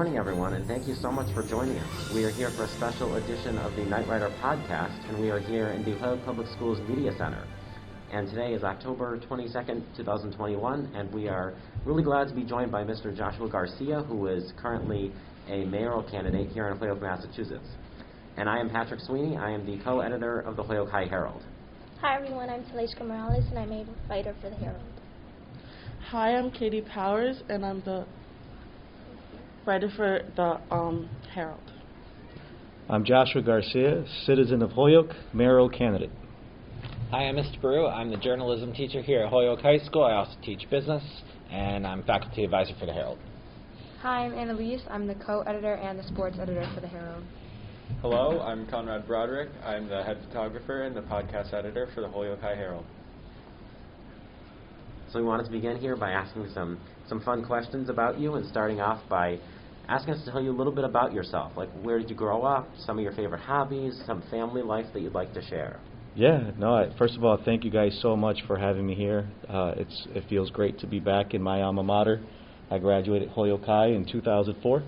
morning, everyone, and thank you so much for joining us. We are here for a special edition of the Knightrider podcast, and we are here in the Holyoke Public Schools Media Center. And today is October 22nd, 2021, and we are really glad to be joined by Mr. Joshua Garcia, who is currently a mayoral candidate here in Holyoke, Massachusetts. And I am Patrick Sweeney. I am the co-editor of the Holyoke High-Herald. Hi, everyone. I'm Talishka Morales, and I'm a writer for the Herald. Hi, I'm Katie Powers, and I'm the writer for the Herald. I'm Joshua Garcia, citizen of Holyoke, mayoral candidate. Hi, I'm Mr. Baru. I'm the journalism teacher here at Holyoke High School. I also teach business, and I'm faculty advisor for the Herald. Hi, I'm Annalise. I'm the co-editor and the sports editor for the Herald. Hello, I'm Conrad Broderick. I'm the head photographer and the podcast editor for the Holyoke High-Herald. So we wanted to begin here by asking some fun questions about you, and starting off by asking us to tell you a little bit about yourself. Like, where did you grow up, some of your favorite hobbies, some family life that you'd like to share? First of all, thank you guys so much for having me here. It feels great to be back in my alma mater. I graduated Holyoke High in 2004.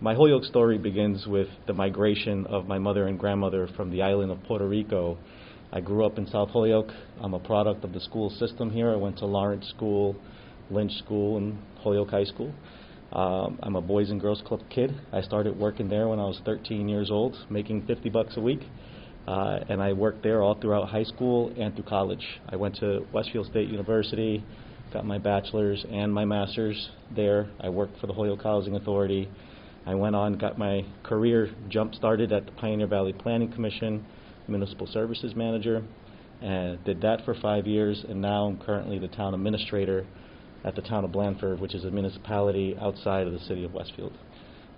My Holyoke story begins with the migration of my mother and grandmother from the island of Puerto Rico. I grew up in South Holyoke. I'm a product of the school system here. I went to Lawrence School, Lynch School, and Holyoke High School. I'm a Boys and Girls Club kid. I started working there when I was 13 years old, making $50 a week. And I worked there all throughout high school and through college. I went to Westfield State University, got my bachelor's and my master's there. I worked for the Holyoke Housing Authority. I went on, got my career jump-started at the Pioneer Valley Planning Commission, Municipal Services Manager, and did that for 5 years, and now I'm currently the town administrator at the town of Blandford, which is a municipality outside of the city of Westfield.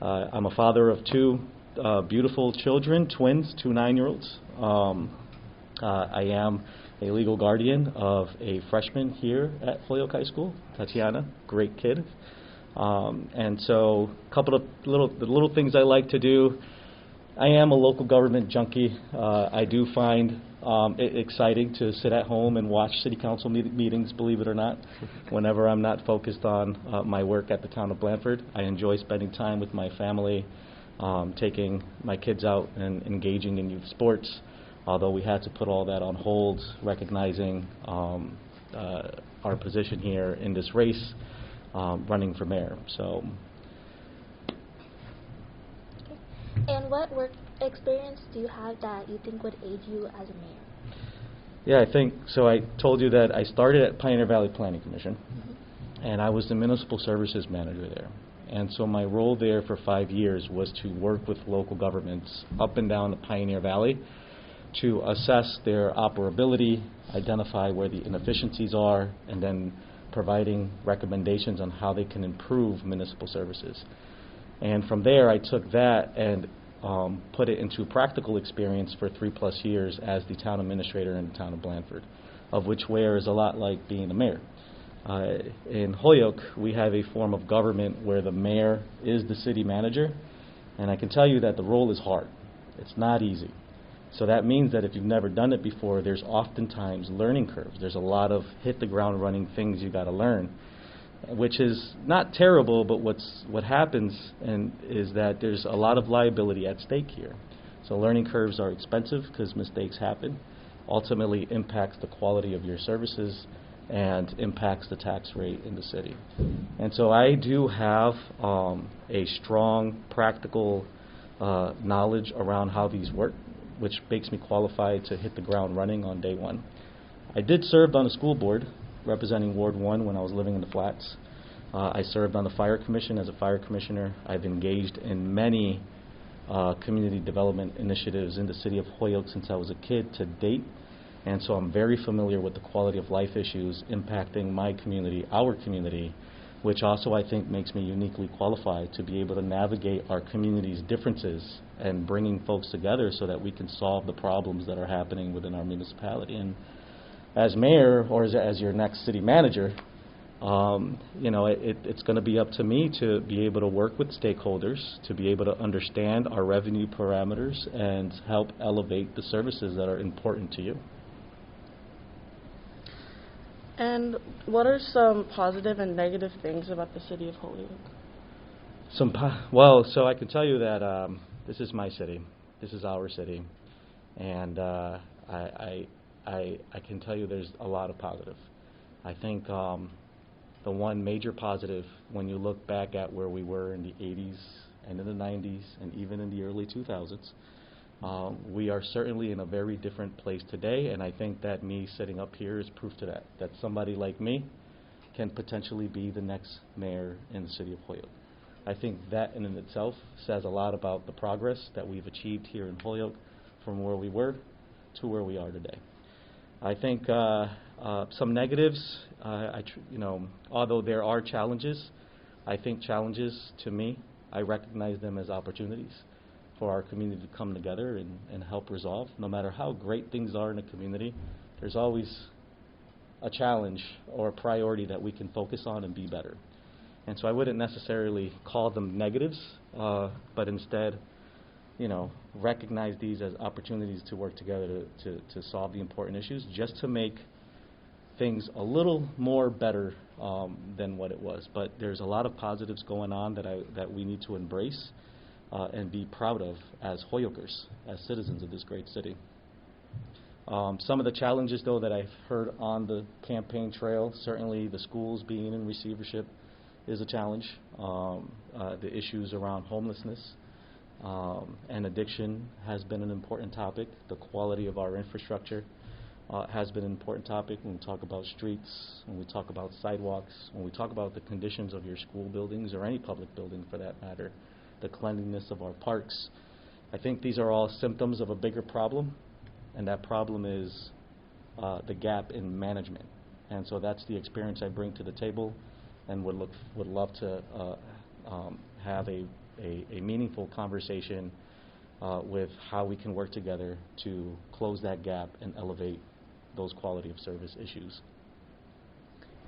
I'm a father of two beautiful children, twins, 2 9-year-olds. I am a legal guardian of a freshman here at Holyoke High School, Tatiana, great kid. And so a couple of little things I like to do. I am a local government junkie. I do find it exciting to sit at home and watch city council meetings, believe it or not, whenever I'm not focused on my work at the town of Blandford. I enjoy spending time with my family, taking my kids out and engaging in youth sports, although we had to put all that on hold, recognizing our position here in this race, running for mayor. So. And what work experience do you have that you think would aid you as a mayor? Yeah, I think, so I told you that I started at Pioneer Valley Planning Commission, and I was the Municipal Services Manager there. And so my role there for 5 years was to work with local governments up and down the Pioneer Valley to assess their operability, identify where the inefficiencies are, and then providing recommendations on how they can improve municipal services. And from there, I took that and put it into practical experience for 3+ years as the town administrator in the town of Blandford, of which where is a lot like being a mayor. In Holyoke, we have a form of government where the mayor is the city manager, and I can tell you that the role is hard. It's not easy. So that means that if you've never done it before, there's oftentimes learning curves. There's a lot of hit the ground running things you got to learn, which is not terrible, but what happens is that there's a lot of liability at stake here. So learning curves are expensive because mistakes happen, ultimately impacts the quality of your services and impacts the tax rate in the city. And so I do have a strong practical knowledge around how these work, which makes me qualified to hit the ground running on day one. I did serve on the school board representing Ward 1 when I was living in the flats. I served on the fire commission as a fire commissioner. I've engaged in many community development initiatives in the city of Holyoke since I was a kid to date, and so I'm very familiar with the quality of life issues impacting my community, our community, which also I think makes me uniquely qualified to be able to navigate our community's differences and bringing folks together so that we can solve the problems that are happening within our municipality. And as mayor, or as your next city manager, it's going to be up to me to be able to work with stakeholders, to be able to understand our revenue parameters and help elevate the services that are important to you. And what are some positive and negative things about the city of Holyoke? Well, so I can tell you that this is my city. This is our city. And I can tell you there's a lot of positive. I think the one major positive, when you look back at where we were in the 80s and in the 90s and even in the early 2000s, we are certainly in a very different place today, and I think that me sitting up here is proof to that somebody like me can potentially be the next mayor in the city of Holyoke. I think that in itself says a lot about the progress that we've achieved here in Holyoke from where we were to where we are today. I think some negatives, although there are challenges, I think challenges to me, I recognize them as opportunities for our community to come together and help resolve. No matter how great things are in a community, there's always a challenge or a priority that we can focus on and be better. And so I wouldn't necessarily call them negatives, but instead, recognize these as opportunities to work together to solve the important issues, just to make things a little more better than what it was. But there's a lot of positives going on that we need to embrace and be proud of as Hoyokers, as citizens of this great city. Some of the challenges, though, that I've heard on the campaign trail, certainly the schools being in receivership is a challenge. The issues around homelessness and addiction has been an important topic. The quality of our infrastructure has been an important topic when we talk about streets, when we talk about sidewalks, when we talk about the conditions of your school buildings or any public building for that matter, the cleanliness of our parks. I think these are all symptoms of a bigger problem, and that problem is the gap in management. And so that's the experience I bring to the table, and would love to have a meaningful conversation with how we can work together to close that gap and elevate those quality of service issues.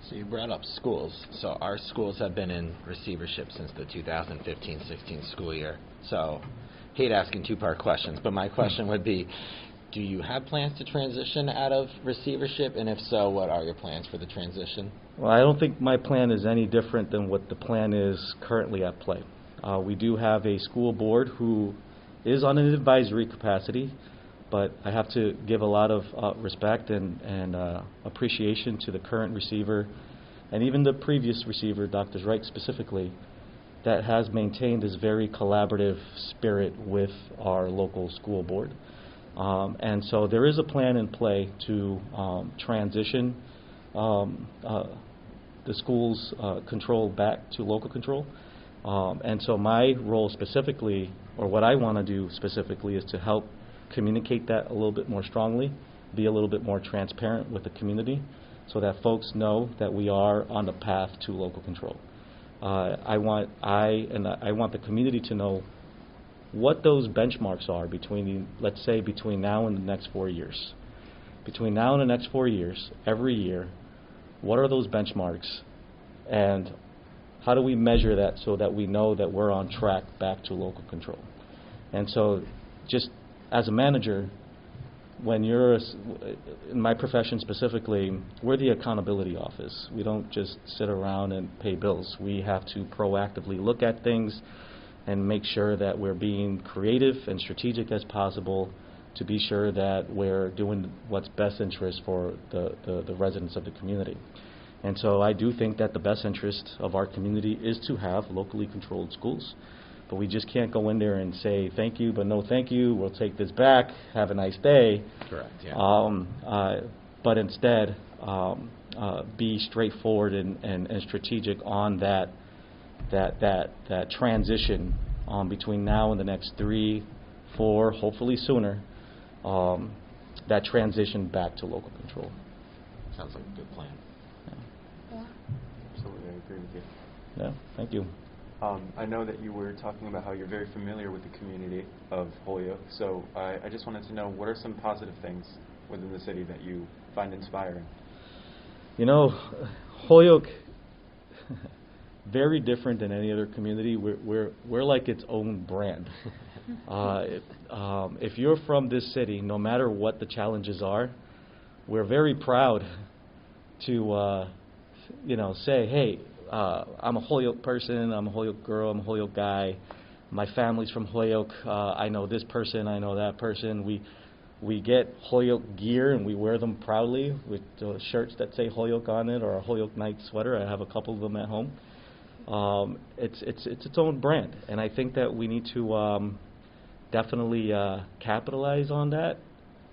So you brought up schools. So our schools have been in receivership since the 2015-16 school year. So hate asking two-part questions, but my question would be, do you have plans to transition out of receivership? And if so, what are your plans for the transition? Well, I don't think my plan is any different than what the plan is currently at play. We do have a school board who is on an advisory capacity, but I have to give a lot of respect and appreciation to the current receiver and even the previous receiver, Dr. Wright specifically, that has maintained this very collaborative spirit with our local school board. And so there is a plan in play to transition the school's control back to local control. And so my role specifically, or what I want to do specifically, is to help communicate that a little bit more strongly, be a little bit more transparent with the community so that folks know that we are on the path to local control. I want the community to know what those benchmarks are between now and the next 4 years. Between now and the next 4 years, every year, what are those benchmarks, and how do we measure that so that we know that we're on track back to local control? And so just as a manager, when you're, in my profession specifically, we're the accountability office. We don't just sit around and pay bills. We have to proactively look at things and make sure that we're being creative and strategic as possible to be sure that we're doing what's best interest for the residents of the community. And so I do think that the best interest of our community is to have locally controlled schools. But we just can't go in there and say, thank you, but no thank you, we'll take this back, have a nice day. Correct, yeah. But instead, be straightforward and strategic on that transition between now and the next 3, 4, hopefully sooner, that transition back to local control. Sounds like a good plan. Yeah. Absolutely, I agree with you. Yeah, thank you. I know that you were talking about how you're very familiar with the community of Holyoke, so I just wanted to know, what are some positive things within the city that you find inspiring? Holyoke, very different than any other community. We're like its own brand. If you're from this city, no matter what the challenges are, we're very proud say, hey, I'm a Holyoke person, I'm a Holyoke girl, I'm a Holyoke guy, my family's from Holyoke, I know this person, I know that person. We get Holyoke gear and we wear them proudly with shirts that say Holyoke on it, or a Holyoke Knight sweater. I have a couple of them at home. It's its own brand, and I think that we need to definitely capitalize on that,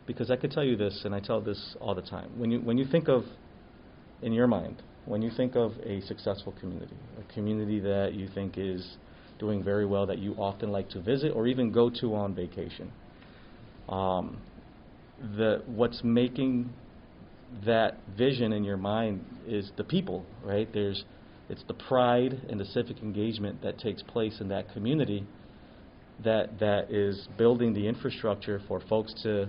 because I could tell you this, and I tell this all the time. When you think of, in your mind, when you think of a successful community, a community that you think is doing very well, that you often like to visit or even go to on vacation, what's making that vision in your mind is the people, right? It's the pride and the civic engagement that takes place in that community that is building the infrastructure for folks to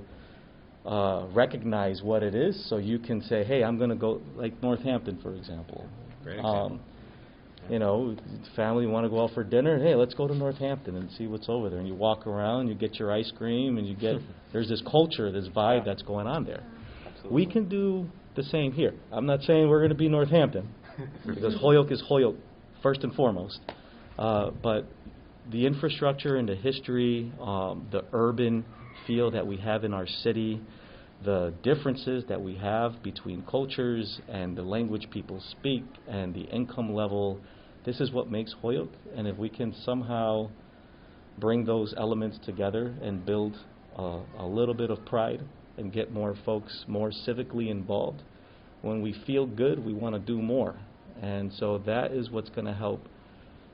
recognize what it is, so you can say, hey, I'm going to go, like Northampton, for example. Great example. Family want to go out for dinner, hey, let's go to Northampton and see what's over there. And you walk around, you get your ice cream, and you get, there's this culture, this vibe that's going on there. Absolutely. We can do the same here. I'm not saying we're going to be Northampton, because Holyoke is Holyoke, first and foremost. But the infrastructure and the history, the urban feel that we have in our city, the differences that we have between cultures and the language people speak and the income level, this is what makes Holyoke. And if we can somehow bring those elements together and build a little bit of pride and get more folks more civically involved, when we feel good, we want to do more. And so that is what's going to help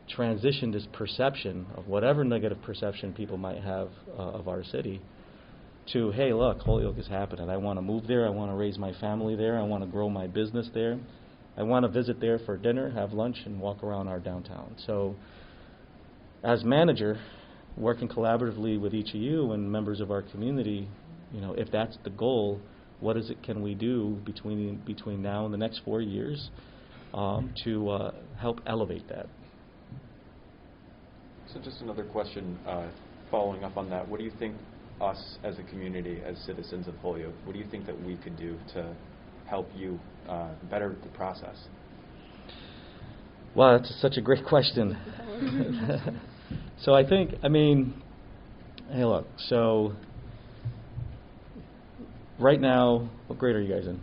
transition this perception of whatever negative perception people might have of our city to, hey, look, Holyoke is happening. I want to move there. I want to raise my family there. I want to grow my business there. I want to visit there for dinner, have lunch, and walk around our downtown. So as manager, working collaboratively with each of you and members of our community, if that's the goal, what can we do between now and the next 4 years to help elevate that? So just another question following up on that. What do you think us as a community, as citizens of Holyoke, what do you think that we could do to help you better the process? Wow, that's such a great question. So hey, look, so right now, what grade are you guys in?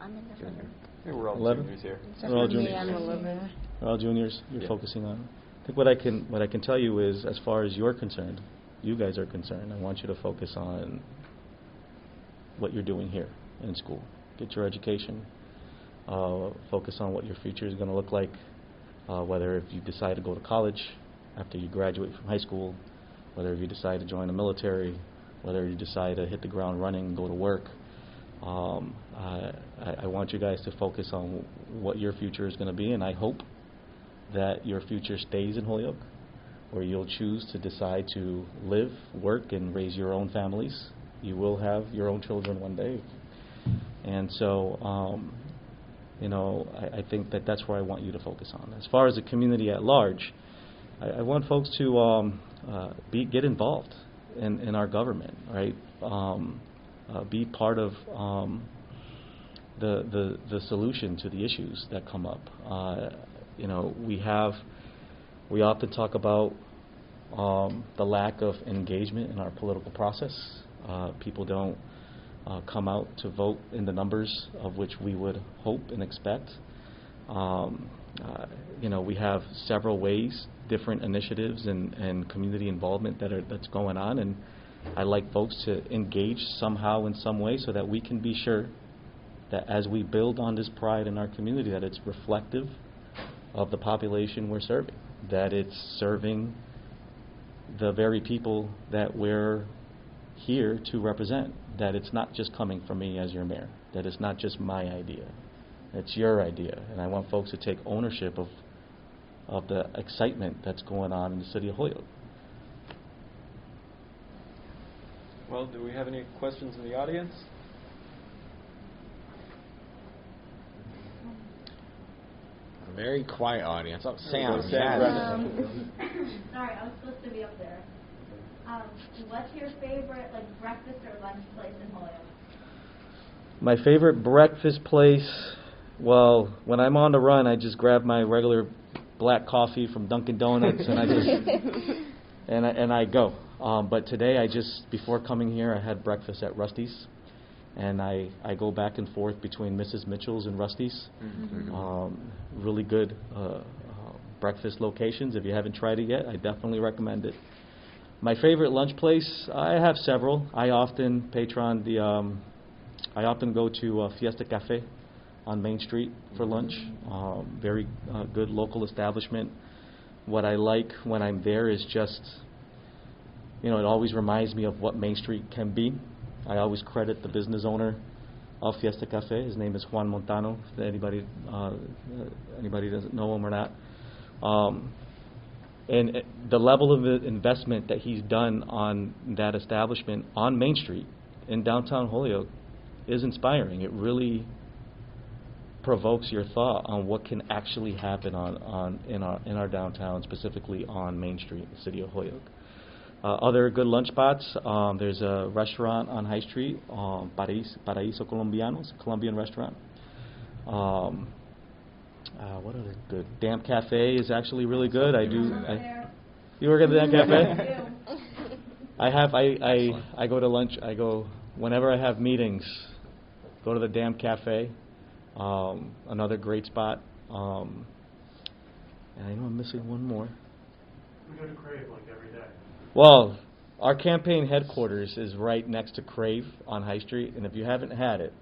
I'm in the front. Hey, we're all 11? juniors here. We're all juniors. I'm 11. We're all juniors. You're Yeah. focusing on. I think what I can tell you is, as far as you're concerned, you guys are concerned, I want you to focus on what you're doing here in school. Get your education. Focus on what your future is going to look like. Whether if you decide to go to college after you graduate from high school, whether if you decide to join the military, whether you decide to hit the ground running and go to work. I want you guys to focus on what your future is going to be, and I hope that your future stays in Holyoke, where you'll choose to decide to live, work, and raise your own families. You will have your own children one day. And so, I think that's where I want you to focus on. As far as the community at large, I want folks to get involved in our government, right? Be part of the solution to the issues that come up. We often talk about the lack of engagement in our political process. People don't come out to vote in the numbers of which we would hope and expect. We have several ways, different initiatives and community involvement that's going on, and I'd like folks to engage somehow in some way so that we can be sure that as we build on this pride in our community, that it's reflective of the population we're serving, that it's serving the very people that we're here to represent, that it's not just coming from me as your mayor, that it's not just my idea, it's your idea. And I want folks to take ownership of the excitement that's going on in the city of Holyoke. Well, do we have any questions in the audience? A very quiet audience. Oh, Sam. Sam, Yes. Sorry, I was supposed to be up there. What's your favorite breakfast or lunch place in Holyoke? My favorite breakfast place, well, when I'm on the run, I just grab my regular black coffee from Dunkin' Donuts and I just and I go. But today, before coming here, I had breakfast at Rusty's, and I go back and forth between Mrs. Mitchell's and Rusty's. Really good breakfast locations. If you haven't tried it yet, I definitely recommend it. My favorite lunch place, I have several. I often go to Fiesta Cafe on Main Street for lunch. Very good local establishment. What I like when I'm there is just, it always reminds me of what Main Street can be. I always credit the business owner of Fiesta Cafe. His name is Juan Montano, if anybody doesn't know him or not. And the level of investment that he's done on that establishment on Main Street in downtown Holyoke is inspiring. It really provokes your thought on what can actually happen in our downtown, specifically on Main Street, the city of Holyoke. Other good lunch spots, there's a restaurant on High Street, Paraíso Colombianos, a Colombian restaurant. What other good? Damp Cafe is actually really good. You work at the Damp Cafe? I go to lunch. Whenever I have meetings, go to the Damp Cafe. Another great spot. And I know I'm missing one more. We go to Crave like every day. Well, our campaign headquarters is right next to Crave on High Street, and if you haven't had it,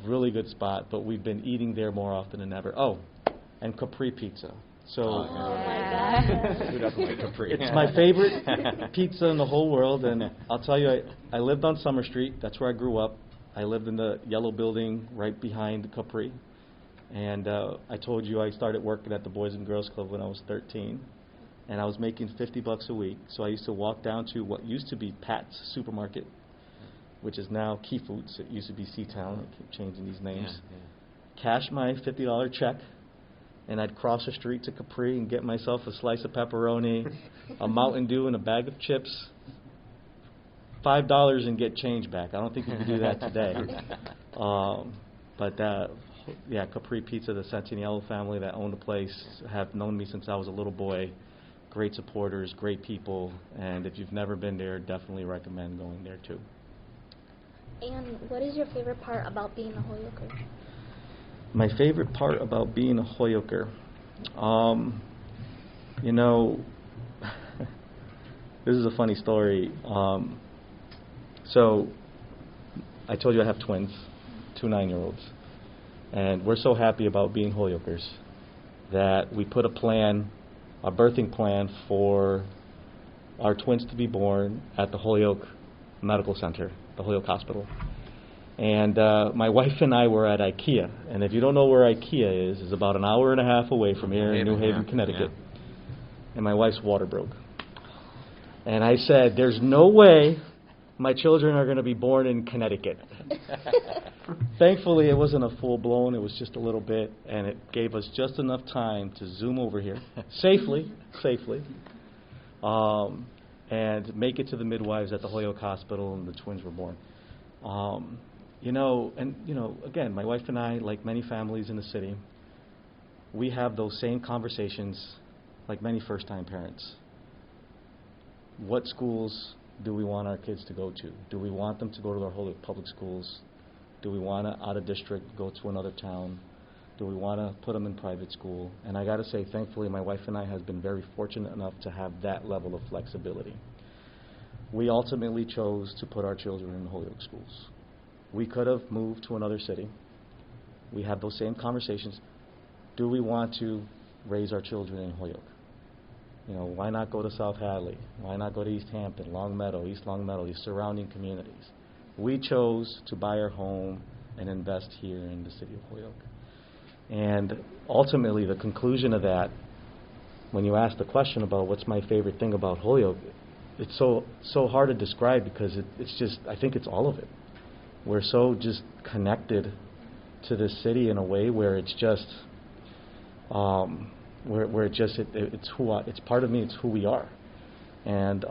really good spot, but we've been eating there more often than ever. Oh, and Capri Pizza. So, oh my God. Who doesn't like Capri? It's my favorite pizza in the whole world, and I'll tell you, I lived on Summer Street. That's where I grew up. I lived in the yellow building right behind Capri, and I told you I started working at the Boys and Girls Club when I was 13, and I was making $50 a week, so I used to walk down to what used to be Pat's Supermarket, which is now Key Foods. It used to be Seatown. I keep changing these names. Cash my $50 check, and I'd cross the street to Capri and get myself a slice of pepperoni, a Mountain Dew, and a bag of chips. $5 and get change back. I don't think you can do that today. Capri Pizza, the Santiniello family that owned the place, have known me since I was a little boy. Great supporters, great people, and if you've never been there, definitely recommend going there too. And what is your favorite part about being a Holyoker? My favorite part about being a Holyoker, this is a funny story. So, I told you I have twins, 2 9-year-olds, and we're so happy about being Holyokers that we put a birthing plan for our twins to be born at the Holyoke Medical Center, the Holyoke Hospital. And my wife and I were at IKEA, and if you don't know where IKEA is, it's about an hour and a half away from here in New Haven, Connecticut. And my wife's water broke. And I said, there's no way my children are going to be born in Connecticut. Thankfully, it wasn't a full-blown, it was just a little bit, and it gave us just enough time to zoom over here, safely, and make it to the midwives at the Holyoke Hospital, and the twins were born. Again, my wife and I, like many families in the city, we have those same conversations like many first-time parents. What schools do we want our kids to go to? Do we want them to go to our Holyoke public schools? Do we want to, out of district, go to another town? Do we want to put them in private school? And I got to say, thankfully, my wife and I has been very fortunate enough to have that level of flexibility. We ultimately chose to put our children in Holyoke schools. We could have moved to another city. We had those same conversations. Do we want to raise our children in Holyoke? Why not go to South Hadley? Why not go to East Hampton, Long Meadow, these surrounding communities? We chose to buy our home and invest here in the city of Holyoke. And ultimately, the conclusion of that, when you ask the question about what's my favorite thing about Holyoke, it's so hard to describe because it's just, I think it's all of it. We're so just connected to this city in a way where it's just, it's part of me, it's who we are. And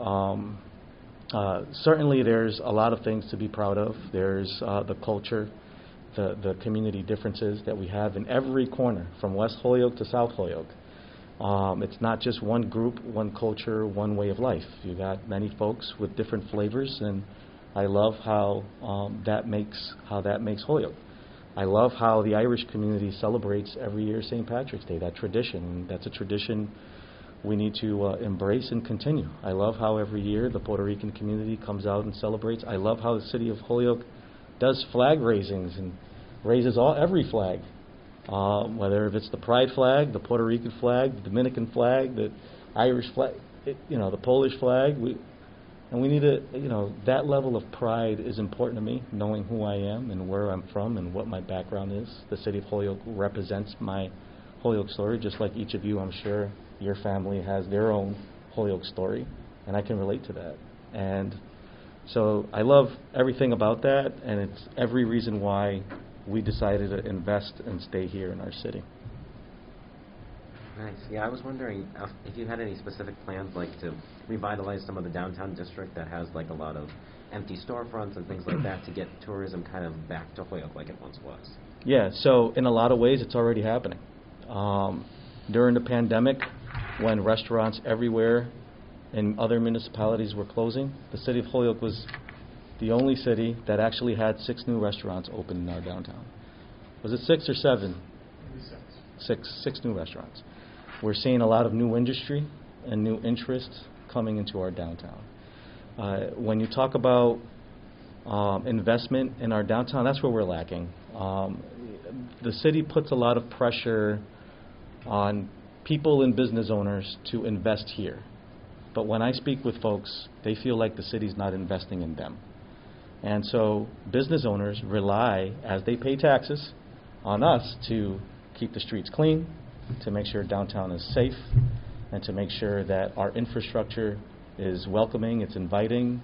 Certainly there's a lot of things to be proud of. There's the culture, the community differences that we have in every corner, from West Holyoke to South Holyoke. It's not just one group, one culture, one way of life. You got many folks with different flavors, and I love how that makes Holyoke. I love how the Irish community celebrates every year St. Patrick's Day, that tradition. And that's a tradition we need to embrace and continue. I love how every year the Puerto Rican community comes out and celebrates. I love how the city of Holyoke does flag raisings and raises every flag, whether if it's the Pride flag, the Puerto Rican flag, the Dominican flag, the Irish flag, the Polish flag. We need to, that level of pride is important to me, knowing who I am and where I'm from and what my background is. The city of Holyoke represents my Holyoke story, just like each of you, I'm sure your family has their own Holyoke story, and I can relate to that. And so I love everything about that, and it's every reason why we decided to invest and stay here in our city. Nice. Yeah, I was wondering if you had any specific plans, like to revitalize some of the downtown district that has like a lot of empty storefronts and things like that, to get tourism kind of back to Holyoke like it once was. Yeah, so in a lot of ways it's already happening. During the pandemic, when restaurants everywhere in other municipalities were closing, the city of Holyoke was the only city that actually had 6 new restaurants open in our downtown. Was it 6 or 7? Maybe 6 new restaurants. We're seeing a lot of new industry and new interests coming into our downtown. When you talk about investment in our downtown, that's where we're lacking. The city puts a lot of pressure on people and business owners to invest here. But when I speak with folks, they feel like the city's not investing in them. And so business owners rely, as they pay taxes, on us to keep the streets clean, to make sure downtown is safe, and to make sure that our infrastructure is welcoming, it's inviting,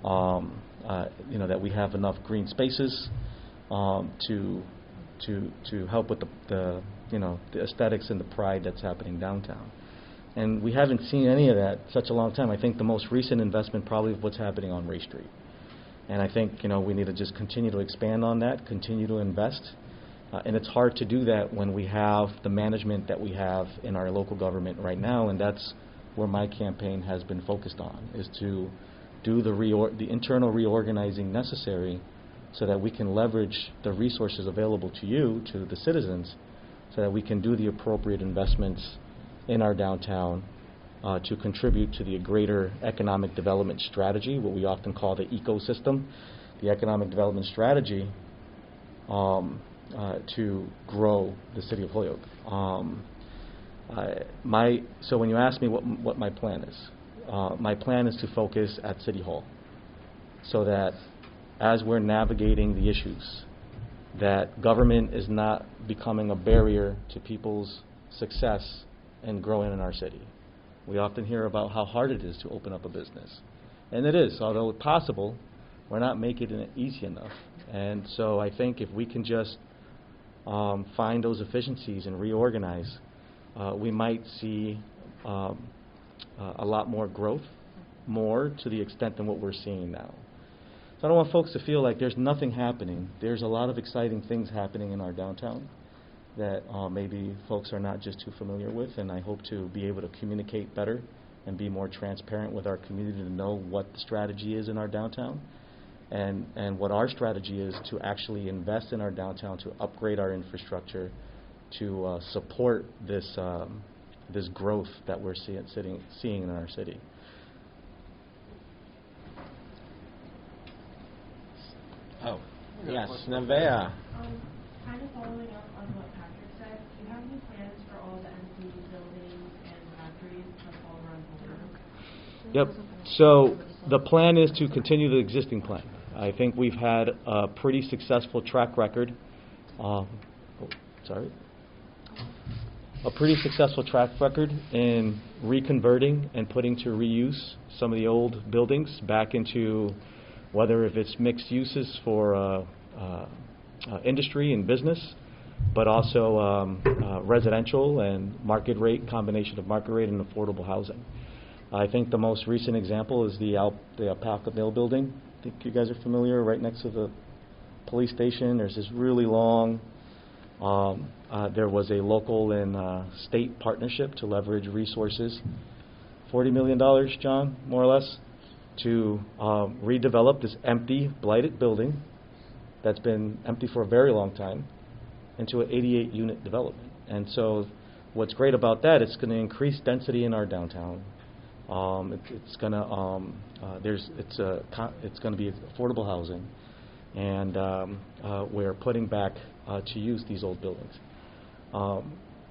that we have enough green spaces to help with the aesthetics and the pride that's happening downtown. And we haven't seen any of that such a long time. I think the most recent investment probably is what's happening on Ray Street. And I think we need to just continue to expand on that, continue to invest. And it's hard to do that when we have the management that we have in our local government right now, and that's where my campaign has been focused on, is to do the internal reorganizing necessary so that we can leverage the resources available to you, to the citizens, so that we can do the appropriate investments in our downtown to contribute to the greater economic development strategy, what we often call the ecosystem, the economic development strategy to grow the city of Holyoke. So when you ask me what my plan is, my plan is to focus at City Hall, so that as we're navigating the issues, that government is not becoming a barrier to people's success and growing in our city. We often hear about how hard it is to open up a business. And it is, although possible, we're not making it easy enough. And so I think if we can just find those efficiencies and reorganize, we might see a lot more growth, more to the extent than what we're seeing now. So I don't want folks to feel like there's nothing happening. There's a lot of exciting things happening in our downtown that maybe folks are not just too familiar with, and I hope to be able to communicate better and be more transparent with our community to know what the strategy is in our downtown, and what our strategy is to actually invest in our downtown, to upgrade our infrastructure, to support this this growth that we're seeing in our city. Oh, yes, Nevaeh. Kind of following up on what Patrick said, do you have any plans for all the empty buildings and factories like all around Holyoke? Yep. So the plan is to continue the existing plan. I think we've had a pretty successful track record. A pretty successful track record in reconverting and putting to reuse some of the old buildings back into, whether if it's mixed uses for industry and business, but also residential and market rate, combination of market rate and affordable housing. I think the most recent example is the Alpaca Mill building. I think you guys are familiar, right next to the police station. There's this really long, there was a local and state partnership to leverage resources, $40 million, John, more or less, to redevelop this empty, blighted building that's been empty for a very long time into an 88-unit development. And so what's great about that, it's going to increase density in our downtown. It's going to be affordable housing, and we're putting back to use these old buildings.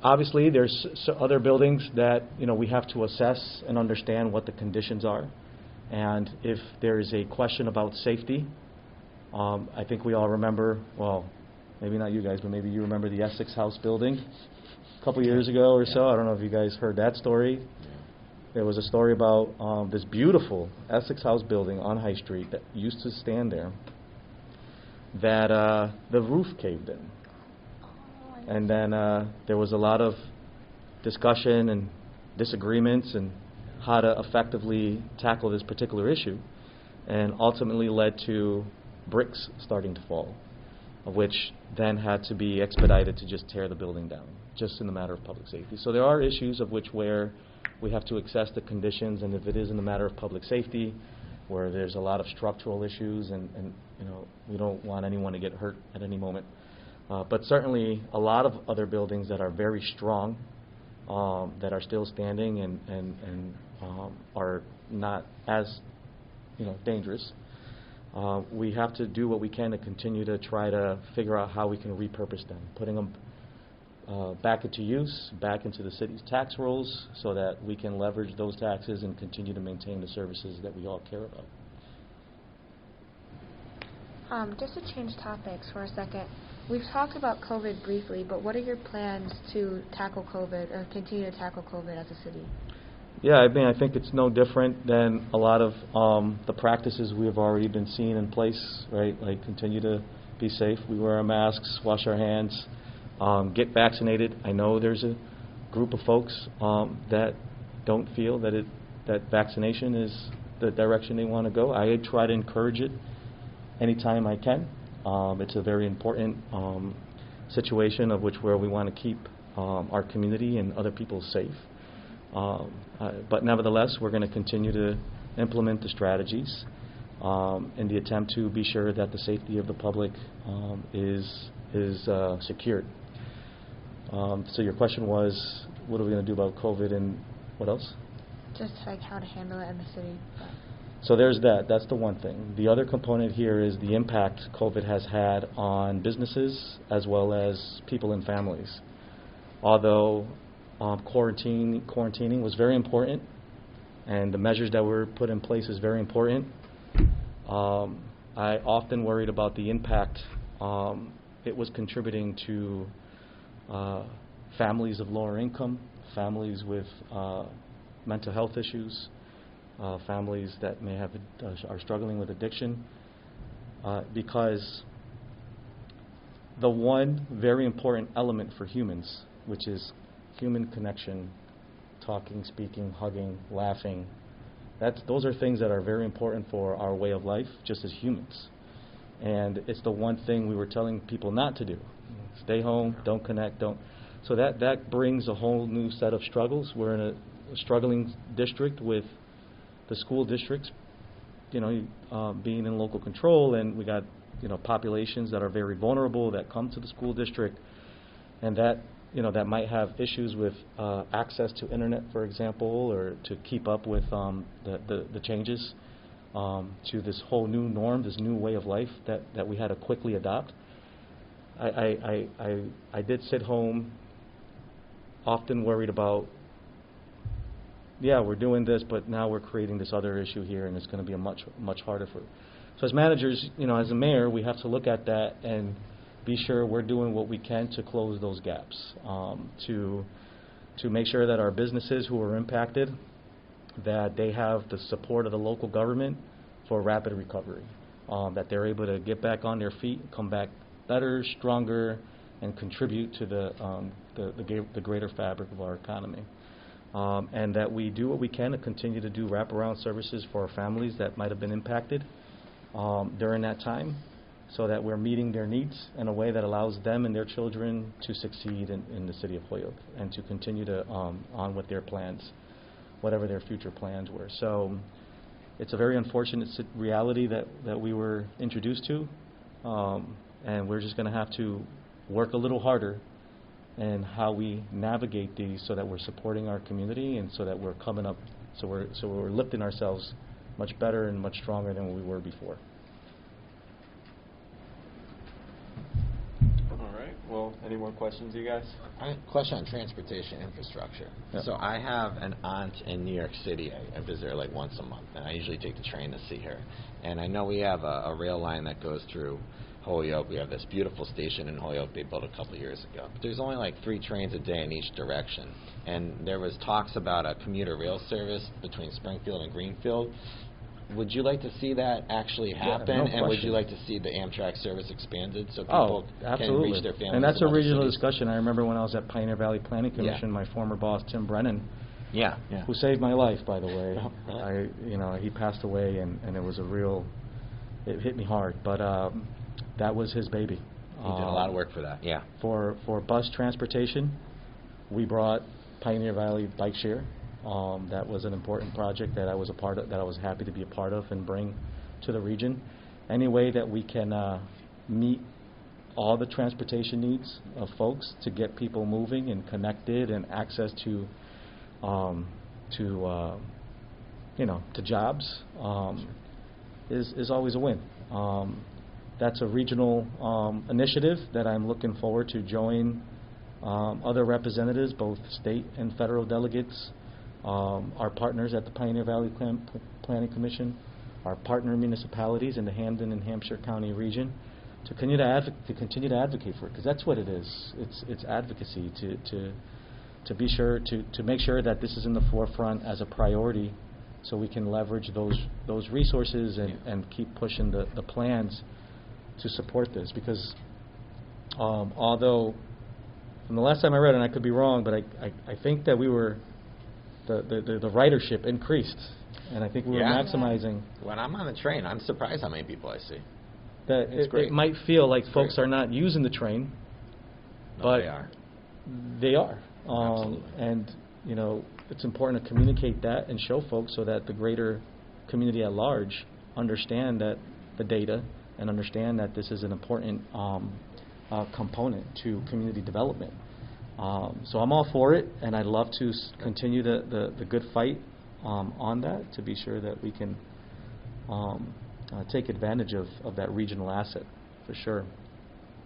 Obviously, there's other buildings that we have to assess and understand what the conditions are, and if there is a question about safety, I think we all remember. Well, maybe not you guys, but maybe you remember the Essex House building a couple years ago or so. I don't know if you guys heard that story. There was a story about this beautiful Essex House building on High Street that used to stand there, that the roof caved in. And then there was a lot of discussion and disagreements and how to effectively tackle this particular issue, and ultimately led to bricks starting to fall, which then had to be expedited to just tear the building down, just in the matter of public safety. So there are issues of which where we have to assess the conditions, and if it is in the matter of public safety, where there's a lot of structural issues, and we don't want anyone to get hurt at any moment. But certainly a lot of other buildings that are very strong, that are still standing and are not as dangerous. We have to do what we can to continue to try to figure out how we can repurpose them, putting them back into use, back into the city's tax rolls, so that we can leverage those taxes and continue to maintain the services that we all care about. Just to change topics for a second, we've talked about COVID briefly, but what are your plans to tackle COVID or continue to tackle COVID as a city? Yeah, I mean, I think it's no different than a lot of the practices we have already been seeing in place, right? Like continue to be safe. We wear our masks, wash our hands, get vaccinated. I know there's a group of folks that don't feel that vaccination is the direction they want to go. I try to encourage it anytime I can. It's a very important situation of where we want to keep our community and other people safe. But nevertheless, we're going to continue to implement the strategies in the attempt to be sure that the safety of the public is secured. So your question was, what are we going to do about COVID and what else? Just like how to handle it in the city. So there's that. That's the one thing. The other component here is the impact COVID has had on businesses as well as people and families. Although quarantining was very important, and the measures that were put in place is very important, I often worried about the impact it was contributing to families of lower income, families with mental health issues, families that may have are struggling with addiction, because the one very important element for humans, which is human connection, talking, speaking, hugging, laughing, those are things that are very important for our way of life, just as humans. And it's the one thing we were telling people not to do. Stay home, don't connect, don't. So that brings a whole new set of struggles. We're in a struggling district with the school districts, being in local control, and we got, populations that are very vulnerable that come to the school district, and that might have issues with access to internet, for example, or to keep up with the changes to this whole new norm, this new way of life that we had to quickly adopt. I did sit home, often worried about, we're doing this, but now we're creating this other issue here, and it's going to be much harder for. So as managers, as a mayor, we have to look at that and be sure we're doing what we can to close those gaps, to make sure that our businesses who are impacted, that they have the support of the local government for rapid recovery, that they're able to get back on their feet, come back better, stronger, and contribute to the greater fabric of our economy. and that we do what we can to continue to do wraparound services for our families that might have been impacted during that time, so that we're meeting their needs in a way that allows them and their children to succeed in the city of Holyoke and to continue to on with their plans, whatever their future plans were. So it's a very unfortunate reality that we were introduced to, and we're just going to have to work a little harder in how we navigate these so that we're supporting our community and so that we're coming up, so we're lifting ourselves much better and much stronger than we were before. All right. Well, any more questions, you guys? Question on transportation infrastructure. Yep. So I have an aunt in New York City. I visit her like once a month, and I usually take the train to see her. And I know we have a rail line that goes through Holyoke. We have this beautiful station in Holyoke they built a couple years ago. But there's only like 3 trains a day in each direction. And there was talks about a commuter rail service between Springfield and Greenfield. Would you like to see that actually happen? No and would question. you like to see the Amtrak service expanded so Oh, people absolutely. can reach their families? And that's in a other regional cities? discussion. I remember when I was at Pioneer Valley Planning Commission, Yeah. my former boss, Tim Brennan, Yeah. who saved my life, by the way. Oh, He passed away, and it was it hit me hard. But that was his baby. He did a lot of work for that. Yeah. For bus transportation, we brought Pioneer Valley Bike Share. That was an important project that I was a part of, that I was happy to be a part of and bring to the region. Any way that we can meet all the transportation needs of folks to get people moving and connected and access to jobs is always a win. That's a regional initiative that I'm looking forward to join other representatives, both state and federal delegates, our partners at the Pioneer Valley Planning Commission, our partner municipalities in the Hampden and Hampshire County region, to continue to advocate for it, because that's what it is. It's advocacy to be sure to make sure that this is in the forefront as a priority, so we can leverage those resources and keep pushing the plans to support this. Because although from the last time I read, and I could be wrong, but I think that the ridership increased, and I think we were maximizing. When I'm on the train, I'm surprised how many people I see. That it might feel like folks are not using the train, but they are. They are. Absolutely. And it's important to communicate that and show folks so that the greater community at large understand that the data and understand that this is an important component to community development. So I'm all for it, and I'd love to continue the good fight on that, to be sure that we can take advantage of that regional asset, for sure.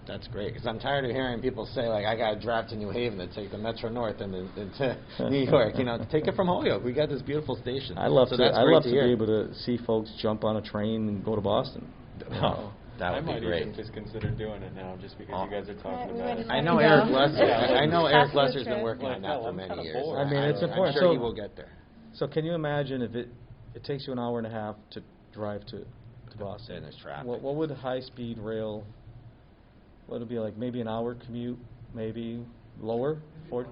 That's great, because I'm tired of hearing people say, like, I got to drive to New Haven to take the Metro North and into New York. Take it from Holyoke. We got this beautiful station. I'd love so to hear. be able to see folks jump on a train and go to Boston. That would I be might great. even just consider doing it now, just because you guys are talking about it. I know Eric Lesser's been working on that for many years. I mean, it's important. I'm sure So he will get there. So can you imagine if it takes you an hour and a half to drive to Boston? And there's traffic. What would high-speed rail? What would it be like? Maybe an hour commute, maybe lower. 40.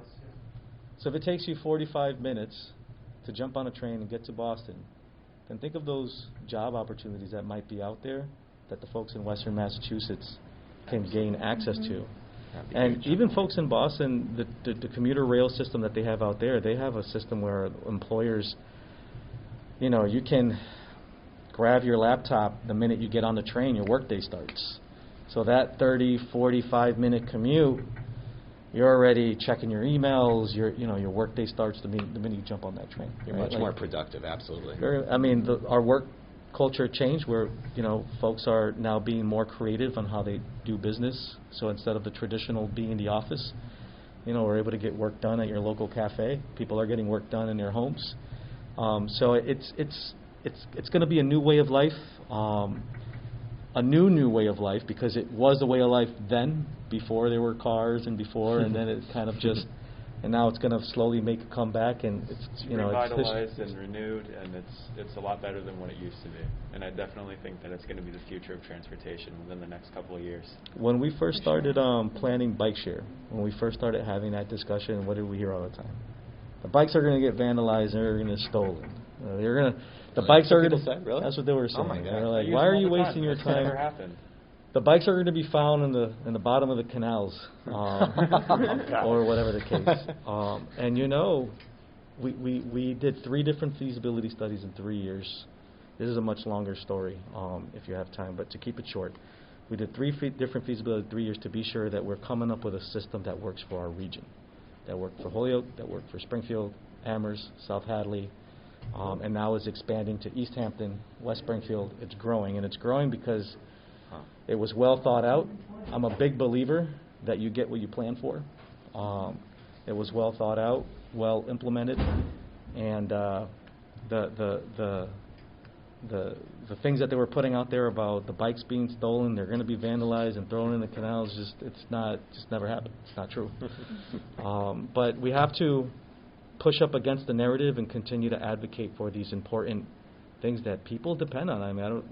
So if it takes you 45 minutes to jump on a train and get to Boston, then think of those job opportunities that might be out there that the folks in Western Massachusetts can gain access to. And even folks in Boston, the commuter rail system that they have out there, they have a system where employers, you can grab your laptop the minute you get on the train, your workday starts. So that 30, 45-minute commute, you're already checking your emails. Your workday starts the minute you jump on that train. You're much more productive, absolutely. Our work culture changed where folks are now being more creative on how they do business. So instead of the traditional being in the office, we're able to get work done at your local cafe. People are getting work done in their homes. So it's going to be a new way of life. A new way of life, because it was a way of life then, before there were cars and before, and then it kind of just, and now it's going to slowly make a comeback, and it's revitalized and renewed, and it's a lot better than what it used to be. And I definitely think that it's going to be the future of transportation within the next couple of years. When we first started planning bike share, when we first started having that discussion, what did we hear all the time? The bikes are going to get vandalized and they're going to get stolen. They're going to. The Really? bikes That's what are going people say? Really? That's what they were saying. Oh my God. They're I like, use why them are all you the time. wasting your That's time? never happened. The bikes are going to be found in the bottom of the canals, or whatever the case. And you know, we did 3 different feasibility studies in 3 years. This is a much longer story if you have time, but to keep it short, we did 3 different feasibility in 3 years to be sure that we're coming up with a system that works for our region, that worked for Holyoke, that worked for Springfield, Amherst, South Hadley, and now is expanding to East Hampton, West Springfield. It's growing, and it's growing because it was well thought out. I'm a big believer that you get what you plan for. It was well thought out, well implemented, and the things that they were putting out there about the bikes being stolen, they're going to be vandalized and thrown in the canals, just never happened. It's not true. But we have to push up against the narrative and continue to advocate for these important things that people depend on. I mean,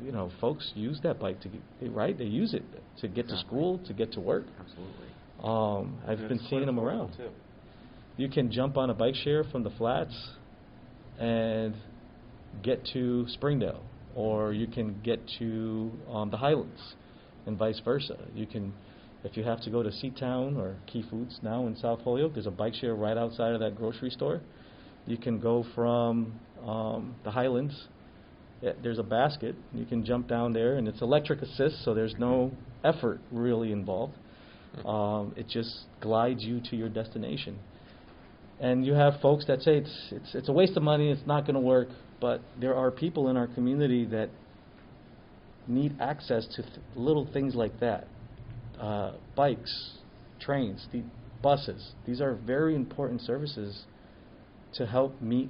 folks use that bike to get, right? They use it to get to school, to get to work. Absolutely. I've been seeing them around. Too. You can jump on a bike share from the flats and get to Springdale, or you can get to the Highlands, and vice versa. You can, if you have to go to Seatown or Key Foods now in South Holyoke, there's a bike share right outside of that grocery store. You can go from the Highlands. There's a basket. You can jump down there, and it's electric assist, so there's no effort really involved. It just glides you to your destination. And you have folks that say it's a waste of money, it's not going to work, but there are people in our community that need access to little things like that. Bikes, trains, buses. These are very important services to help meet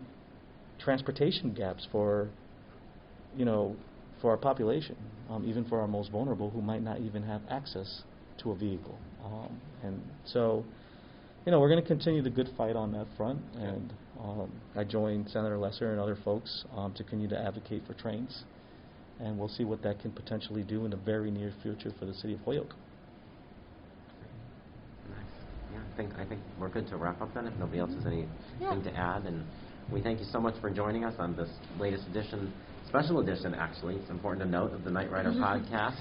transportation gaps for our population, even for our most vulnerable who might not even have access to a vehicle. And so, we're going to continue the good fight on that front. And I joined Senator Lesser and other folks to continue to advocate for trains. And we'll see what that can potentially do in the very near future for the city of Holyoke. Nice. Yeah, I think we're good to wrap up then, if nobody else has anything to add. And we thank you so much for joining us on this latest edition, special edition actually, it's important to note, of the Knightrider podcast.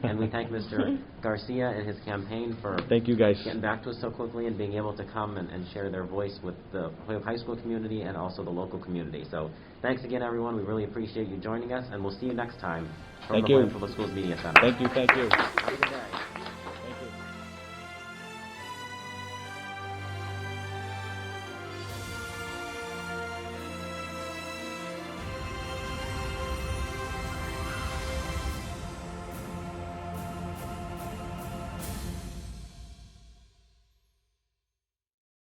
And we thank Mr. Garcia and his campaign for thank you guys getting back to us so quickly and being able to come and share their voice with the Holyoke High School community and also the local community. So thanks again, everyone. We really appreciate you joining us, and we'll see you next time from the Holyoke Public Schools Media Center. Thank you. Have a good day.